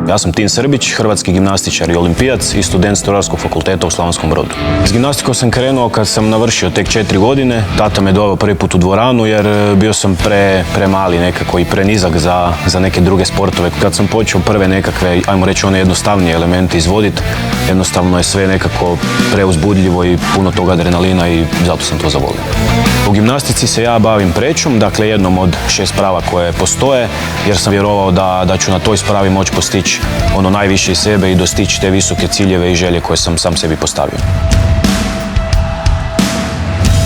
Ja sam Tin Srbić, hrvatski gimnastičar i olimpijac i student Strojarskog fakulteta u Slavonskom Brodu. S gimnastikom sam krenuo kad sam navršio tek 4 godine. Tata me doveo prvi put u dvoranu jer bio sam premali nekako i prenizak za neke druge sportove. Kad sam počeo prve nekakve, ajmo reći, one jednostavnije elemente izvoditi, jednostavno je sve nekako preuzbudljivo i puno toga adrenalina i zato sam to zavolio. U gimnastici se ja bavim prečom, dakle jednom od 6 sprava koje postoje, jer sam vjerovao da ću na toj spravi moći postići ono najviše iz sebe i dostići te visoke ciljeve i želje koje sam sam sebi postavio.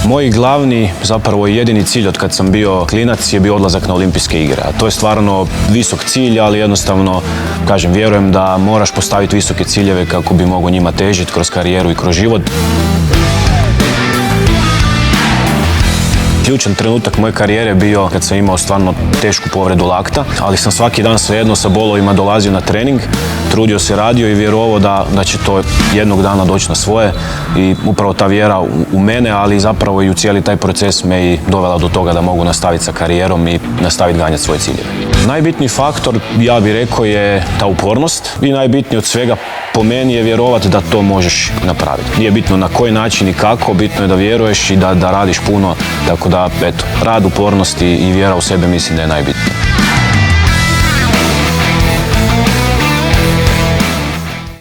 Moj glavni, zapravo jedini cilj od kad sam bio klinac je bio odlazak na olimpijske igre. A to je stvarno visok cilj, ali jednostavno, kažem, vjerujem da moraš postaviti visoke ciljeve kako bi mogao njima težiti kroz karijeru i kroz život. Ključan trenutak moje karijere bio kad sam imao stvarno tešku povredu lakta, ali sam svaki dan svejedno sa bolovima dolazio na trening, trudio se, radio i vjerovao da će to jednog dana doći na svoje i upravo ta vjera u mene, ali zapravo i u cijeli taj proces me i dovela do toga da mogu nastaviti sa karijerom i nastaviti ganjati svoje ciljeve. Najbitniji faktor, ja bih rekao, je ta upornost i najbitniji od svega po meni je vjerovati da to možeš napraviti. Nije bitno na koji način i kako, bitno je da vjeruješ i da radiš puno, tako da, eto, rad, upornost i vjera u sebe mislim da je najbitnije.